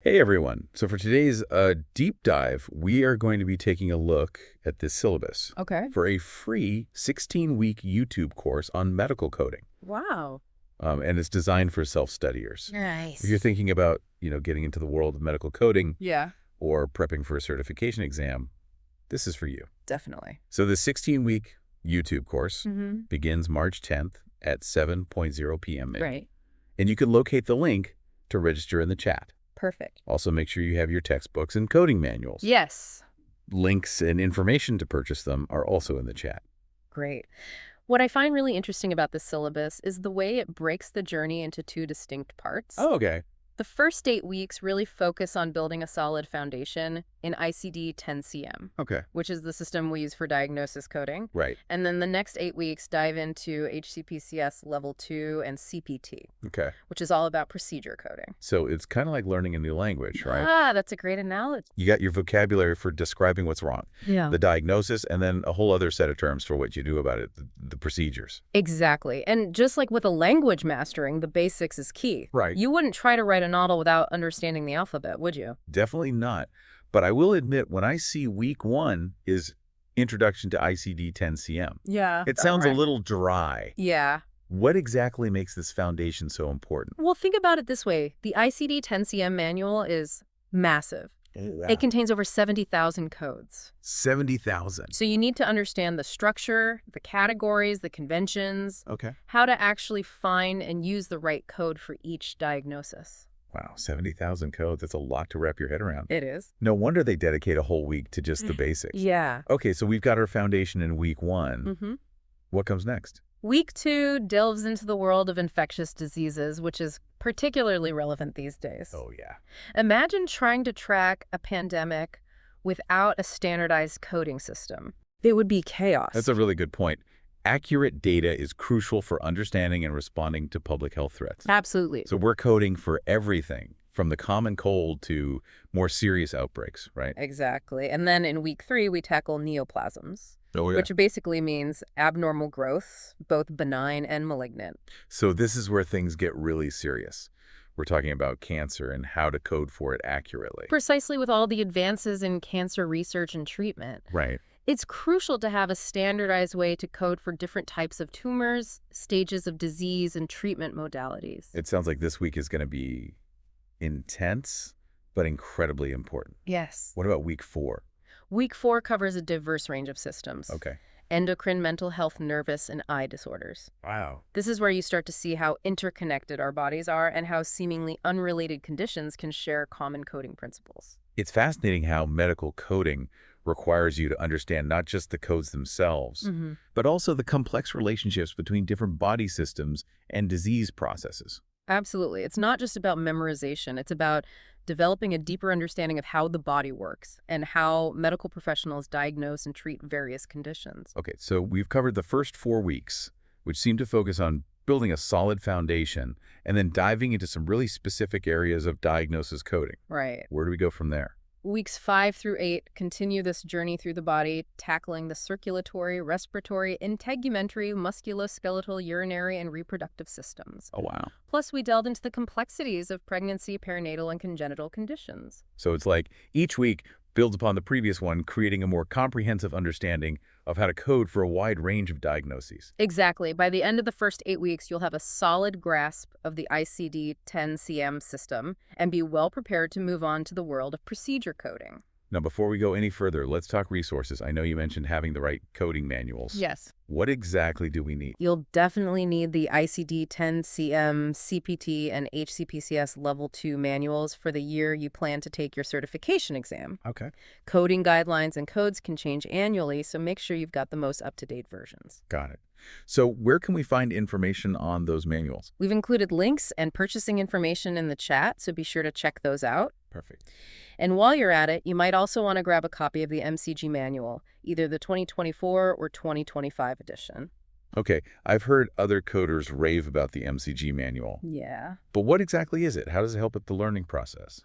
Hey everyone. So for today's deep dive, we are going to be taking a look at this syllabus Okay. for a free 16-week YouTube course on medical coding. Wow. And it's designed for self-studiers. If you're Nice. thinking about, getting into the world of medical coding Yeah, or prepping for a certification exam, this is for you. definitely. So the 16-week YouTube course Mm-hmm. begins March 10th at 7:00 p.m. Right. And you can locate the link to register in the chat. Perfect. Also, make sure you have your textbooks and coding manuals. Yes. Links and information to purchase them are also in the chat. Great. What I find really interesting about this syllabus is the way it breaks the journey into two distinct parts. Oh, okay. The first 8 weeks really focus on building a solid foundation in ICD-10-CM, Okay. which is the system we use for diagnosis coding. Right. And then the next 8 weeks dive into HCPCS Level 2 and CPT, Okay. which is all about procedure coding. So it's kind of like learning a new language, right? Ah, that's a great analogy. You got your vocabulary for describing what's wrong, Yeah. the diagnosis, and then a whole other set of terms for what you do about it, the procedures. Exactly. And just like with a language mastering, the basics is key. Right. You wouldn't try to write a novel without understanding the alphabet, would you? Definitely not. But I will admit, when I see week 1 is Introduction to ICD-10-CM, Yeah. it sounds a little dry. Yeah. What exactly makes this foundation so important? Well, think about it this way. The ICD-10-CM manual is massive. It contains over 70,000 codes. 70,000. So you need to understand the structure, the categories, the conventions, Okay. how to actually find and use the right code for each diagnosis. Wow, 70,000 codes. That's a lot to wrap your head around. It is. No wonder they dedicate a whole week to just the basics. Yeah. Okay, so we've got our foundation in week 1. Mm-hmm. What comes next? Week 2 delves into the world of infectious diseases, which is particularly relevant these days. Oh, yeah. Imagine trying to track a pandemic without a standardized coding system. It would be chaos. That's a really good point. Accurate data is crucial for understanding and responding to public health threats. Absolutely. So we're coding for everything, from the common cold to more serious outbreaks, right? Exactly. And then in week 3, we tackle neoplasms, Oh, which basically means abnormal growths, both benign and malignant. So this is where things get really serious. We're talking about cancer and how to code for it accurately. Precisely with all the advances in cancer research and treatment. Right. It's crucial to have a standardized way to code for different types of tumors, stages of disease, and treatment modalities. It sounds like this week is going to be intense, but incredibly important. Yes. What about week 4? Week 4 covers a diverse range of systems. Okay. Endocrine, mental health, nervous, and eye disorders. Wow. This is where you start to see how interconnected our bodies are and how seemingly unrelated conditions can share common coding principles. It's fascinating how medical coding requires you to understand not just the codes themselves, but also the complex relationships between different body systems and disease processes. Absolutely. It's not just about memorization. It's about developing a deeper understanding of how the body works and how medical professionals diagnose and treat various conditions. Okay, so we've covered the first 4 weeks, which seem to focus on building a solid foundation and then diving into some really specific areas of diagnosis coding. Right. Where do we go from there? Weeks 5 through 8 continue this journey through the body, tackling the circulatory, respiratory, integumentary, musculoskeletal, urinary, and reproductive systems. Oh, wow. Plus, we delved into the complexities of pregnancy, perinatal, and congenital conditions. So it's like each week builds upon the previous one, creating a more comprehensive understanding of how to code for a wide range of diagnoses. Exactly. By the end of the first 8 weeks, you'll have a solid grasp of the ICD-10-CM system and be well prepared to move on to the world of procedure coding. Now, before we go any further, let's talk resources. I know you mentioned having the right coding manuals. Yes. What exactly do we need? You'll definitely need the ICD-10-CM, CPT, and HCPCS Level 2 manuals for the year you plan to take your certification exam. Okay. Coding guidelines and codes can change annually, so make sure you've got the most up-to-date versions. Got it. So where can we find information on those manuals? We've included links and purchasing information in the chat, so be sure to check those out. Perfect. And while you're at it, you might also want to grab a copy of the MCG manual, either the 2024 or 2025 edition. Okay, I've heard other coders rave about the MCG manual. Yeah. But what exactly is it? How does it help with the learning process?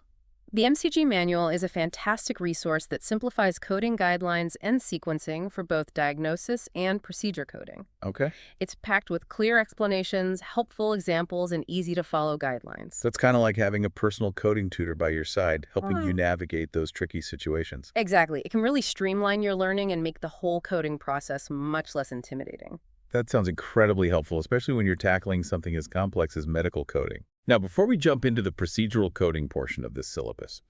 The MCG manual is a fantastic resource that simplifies coding guidelines and sequencing for both diagnosis and procedure coding. Okay. It's packed with clear explanations, helpful examples, and easy-to-follow guidelines. So it's kind of like having a personal coding tutor by your side, helping you navigate those tricky situations. Exactly. It can really streamline your learning and make the whole coding process much less intimidating. That sounds incredibly helpful, especially when you're tackling something as complex as medical coding. Now, before we jump into the procedural coding portion of this syllabus,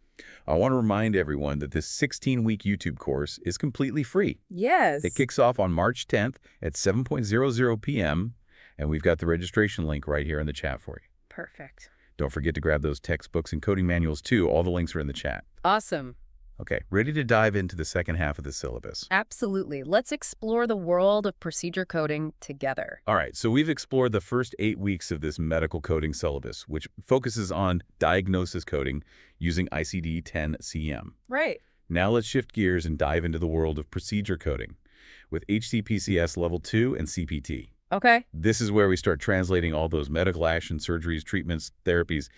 I want to remind everyone that this 16-week YouTube course is completely free. Yes. It kicks off on March 10th at 7:00 p.m., and we've got the registration link right here in the chat for you. Perfect. Don't forget to grab those textbooks and coding manuals, too. All the links are in the chat. Awesome. Okay, ready to dive into the second half of the syllabus? Absolutely. Let's explore the world of procedure coding together. All right, so we've explored the first 8 weeks of this medical coding syllabus, which focuses on diagnosis coding using ICD-10-CM. Right. Now let's shift gears and dive into the world of procedure coding with HCPCS Level 2 and CPT. Okay. This is where we start translating all those medical action, surgeries, treatments, therapies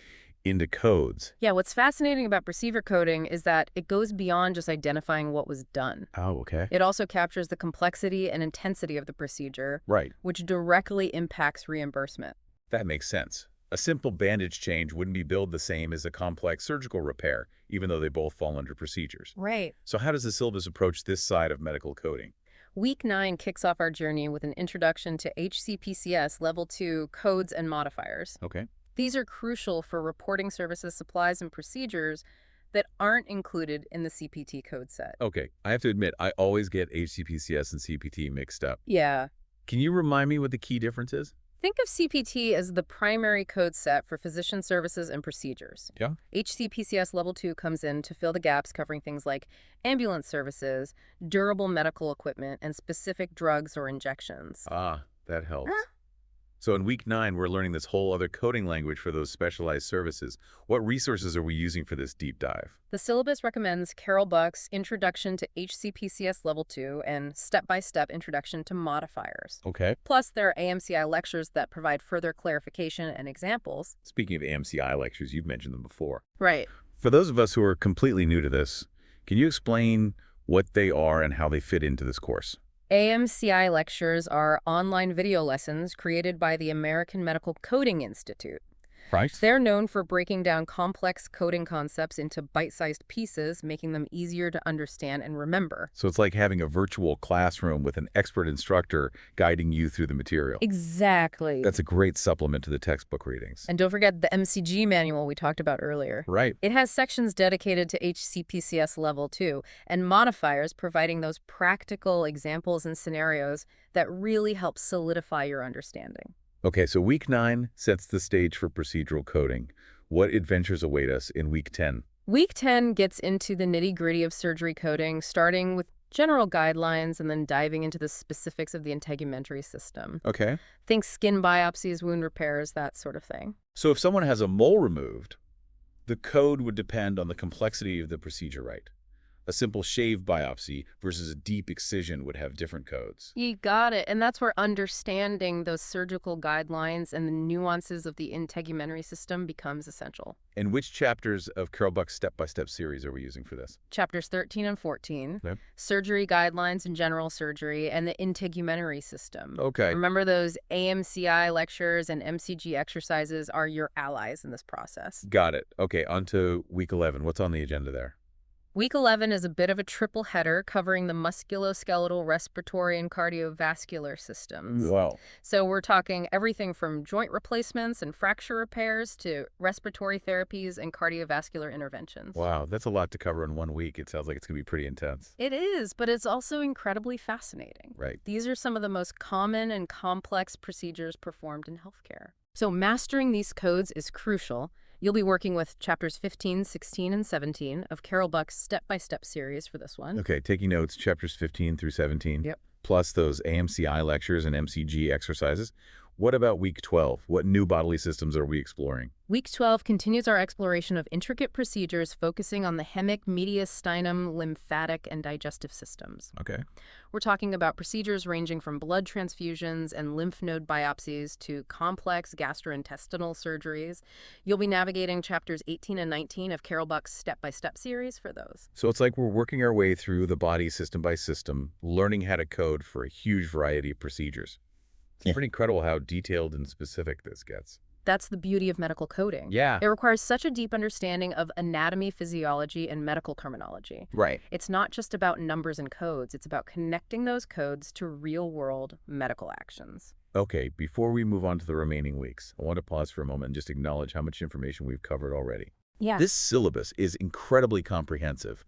into codes. Yeah, what's fascinating about procedure coding is that it goes beyond just identifying what was done. Oh, okay. It also captures the complexity and intensity of the procedure, Right. which directly impacts reimbursement. That makes sense. A simple bandage change wouldn't be billed the same as a complex surgical repair, even though they both fall under procedures. Right. So how does the syllabus approach this side of medical coding? Week 9 kicks off our journey with an introduction to HCPCS Level 2 codes and modifiers. Okay. These are crucial for reporting services, supplies, and procedures that aren't included in the CPT code set. Okay, I have to admit, I always get HCPCS and CPT mixed up. Yeah. Can you remind me what the key difference is? Think of CPT as the primary code set for physician services and procedures. Yeah. HCPCS Level 2 comes in to fill the gaps, covering things like ambulance services, durable medical equipment, and specific drugs or injections. Ah, that helps. So in week 9, we're learning this whole other coding language for those specialized services. What resources are we using for this deep dive? The syllabus recommends Carol Buck's Introduction to HCPCS Level 2 and Step-by-Step Introduction to Modifiers. Okay. Plus, there are AMCI lectures that provide further clarification and examples. Speaking of AMCI lectures, you've mentioned them before. Right. For those of us who are completely new to this, can you explain what they are and how they fit into this course? AMCI lectures are online video lessons created by the American Medical Coding Institute. Right. They're known for breaking down complex coding concepts into bite-sized pieces, making them easier to understand and remember. So it's like having a virtual classroom with an expert instructor guiding you through the material. Exactly. That's a great supplement to the textbook readings. And don't forget the MCG manual we talked about earlier. Right. It has sections dedicated to HCPCS Level 2 and modifiers providing those practical examples and scenarios that really help solidify your understanding. Okay, so week 9 sets the stage for procedural coding. What adventures await us in week 10? Week 10 gets into the nitty-gritty of surgery coding, starting with general guidelines and then diving into the specifics of the integumentary system. Okay. Think skin biopsies, wound repairs, that sort of thing. So if someone has a mole removed, the code would depend on the complexity of the procedure, right? A simple shave biopsy versus a deep excision would have different codes. You got it. And that's where understanding those surgical guidelines and the nuances of the integumentary system becomes essential. And which chapters of Carol Buck's step-by-step series are we using for this? Chapters 13 and 14, Okay. surgery guidelines and general surgery, and the integumentary system. Okay. Remember, those AMCI lectures and MCG exercises are your allies in this process. Got it. Okay, on to week 11. What's on the agenda there? Week 11 is a bit of a triple header covering the musculoskeletal, respiratory, and cardiovascular systems. Wow. So we're talking everything from joint replacements and fracture repairs to respiratory therapies and cardiovascular interventions. Wow, that's a lot to cover in 1 week. It sounds like it's going to be pretty intense. It is, but it's also incredibly fascinating. Right. These are some of the most common and complex procedures performed in healthcare. So mastering these codes is crucial. You'll be working with chapters 15, 16, and 17 of Carol Buck's step-by-step series for this one. Okay, taking notes, chapters 15 through 17. Yep. Plus those AMCI lectures and MCG exercises. What about week 12? What new bodily systems are we exploring? Week 12 continues our exploration of intricate procedures focusing on the hemic, mediastinum, lymphatic, and digestive systems. Okay. We're talking about procedures ranging from blood transfusions and lymph node biopsies to complex gastrointestinal surgeries. You'll be navigating chapters 18 and 19 of Carol Buck's step-by-step series for those. So it's like we're working our way through the body system by system, learning how to code for a huge variety of procedures. It's pretty incredible how detailed and specific this gets. That's the beauty of medical coding. Yeah. It requires such a deep understanding of anatomy, physiology, and medical terminology. Right. It's not just about numbers and codes. It's about connecting those codes to real-world medical actions. Okay, before we move on to the remaining weeks, I want to pause for a moment and just acknowledge how much information we've covered already. Yeah. This syllabus is incredibly comprehensive,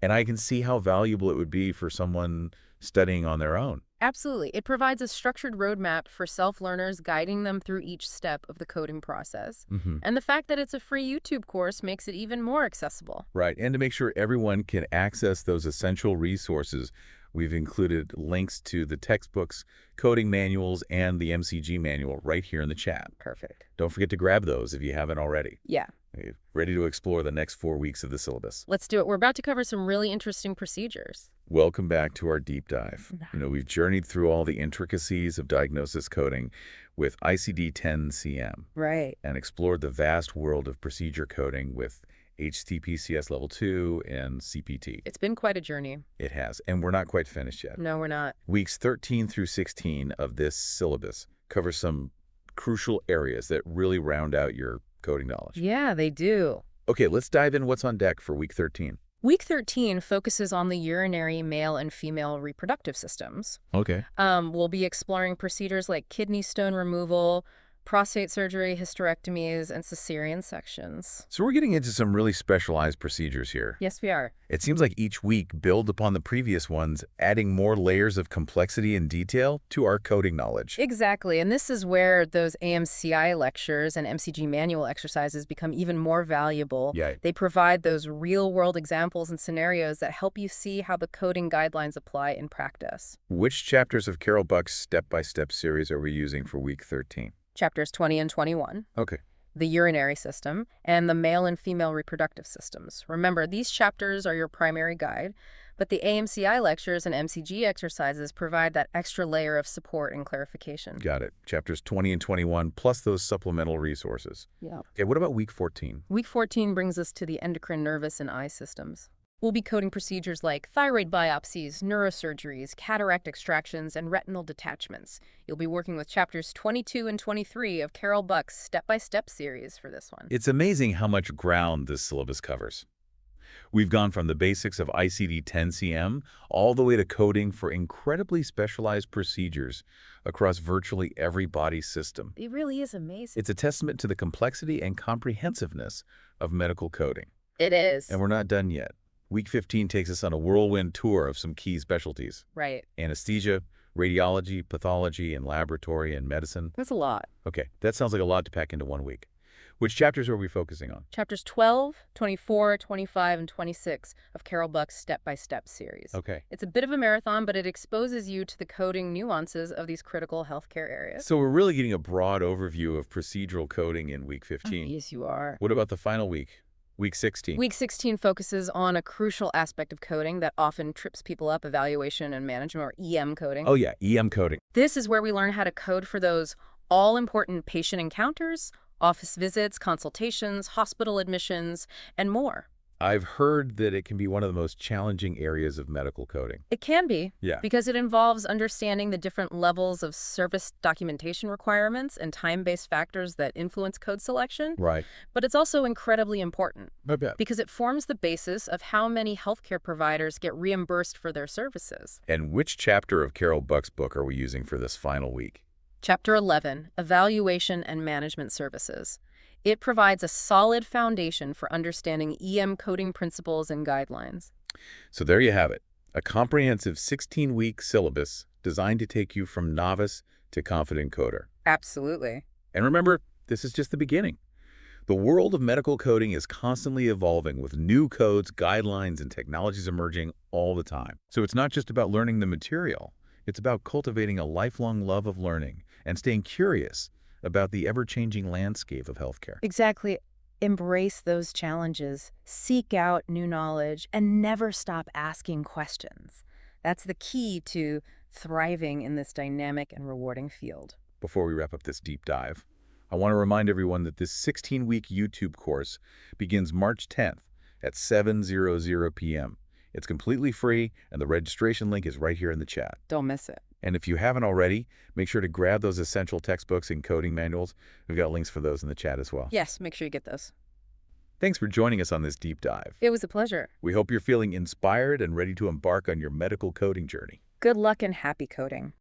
and I can see how valuable it would be for someone studying on their own. Absolutely. It provides a structured roadmap for self-learners, guiding them through each step of the coding process. And the fact that it's a free YouTube course makes it even more accessible. Right, and to make sure everyone can access those essential resources, we've included links to the textbooks, coding manuals, and the MCG manual right here in the chat. Perfect. Don't forget to grab those if you haven't already. Yeah. Okay, ready to explore the next 4 weeks of the syllabus. Let's do it. We're about to cover some really interesting procedures. Welcome back to our deep dive. We've journeyed through all the intricacies of diagnosis coding with ICD-10-CM. Right. And explored the vast world of procedure coding with HCPCS Level 2 and CPT. It's been quite a journey. It has, and we're not quite finished yet. No, we're not. Weeks 13 through 16 of this syllabus cover some crucial areas that really round out your coding knowledge. Yeah, they do. Okay, let's dive in what's on deck for week 13. Week 13 focuses on the urinary male and female reproductive systems. Okay. We'll be exploring procedures like kidney stone removal, prostate surgery, hysterectomies, and cesarean sections. So we're getting into some really specialized procedures here. Yes, we are. It seems like each week build upon the previous ones, adding more layers of complexity and detail to our coding knowledge. Exactly, and this is where those AMCI lectures and MCG manual exercises become even more valuable. Yeah. They provide those real-world examples and scenarios that help you see how the coding guidelines apply in practice. Which chapters of Carol Buck's step-by-step series are we using for week 13? Chapters 20 and 21. Okay. The urinary system, and the male and female reproductive systems. Remember, these chapters are your primary guide, but the AMCI lectures and MCG exercises provide that extra layer of support and clarification. Got it. Chapters 20 and 21, plus those supplemental resources. Yeah. Okay, what about week 14? Week 14 brings us to the endocrine, nervous, and eye systems. We'll be coding procedures like thyroid biopsies, neurosurgeries, cataract extractions, and retinal detachments. You'll be working with chapters 22 and 23 of Carol Buck's step-by-step series for this one. It's amazing how much ground this syllabus covers. We've gone from the basics of ICD-10-CM all the way to coding for incredibly specialized procedures across virtually every body system. It really is amazing. It's a testament to the complexity and comprehensiveness of medical coding. It is. And we're not done yet. Week 15 takes us on a whirlwind tour of some key specialties. Right. Anesthesia, radiology, pathology, and laboratory and medicine. That's a lot. Okay, that sounds like a lot to pack into 1 week. Which chapters are we focusing on? Chapters 12, 24, 25, and 26 of Carol Buck's step-by-step series. Okay. It's a bit of a marathon, but it exposes you to the coding nuances of these critical healthcare areas. So we're really getting a broad overview of procedural coding in week 15. Yes, you are. What about the final week? Week 16. Week 16 focuses on a crucial aspect of coding that often trips people up, evaluation and management, or EM coding. Oh yeah, EM coding. This is where we learn how to code for those all-important patient encounters, office visits, consultations, hospital admissions, and more. I've heard that it can be one of the most challenging areas of medical coding. It can be, Yeah. because it involves understanding the different levels of service documentation requirements and time-based factors that influence code selection. Right. But it's also incredibly important I bet. because it forms the basis of how many healthcare providers get reimbursed for their services. And which chapter of Carol Buck's book are we using for this final week? Chapter 11, Evaluation and Management Services. It provides a solid foundation for understanding EM coding principles and guidelines. So there you have it, a comprehensive 16-week syllabus designed to take you from novice to confident coder. Absolutely. And remember, this is just the beginning. The world of medical coding is constantly evolving with new codes, guidelines, and technologies emerging all the time. So it's not just about learning the material. It's about cultivating a lifelong love of learning and staying curious about the ever-changing landscape of healthcare. Exactly. Embrace those challenges, seek out new knowledge, and never stop asking questions. That's the key to thriving in this dynamic and rewarding field. Before we wrap up this deep dive, I want to remind everyone that this 16-week YouTube course begins March 10th at 7:00 p.m. It's completely free, and the registration link is right here in the chat. Don't miss it. And if you haven't already, make sure to grab those essential textbooks and coding manuals. We've got links for those in the chat as well. Yes, make sure you get those. Thanks for joining us on this deep dive. It was a pleasure. We hope you're feeling inspired and ready to embark on your medical coding journey. Good luck and happy coding.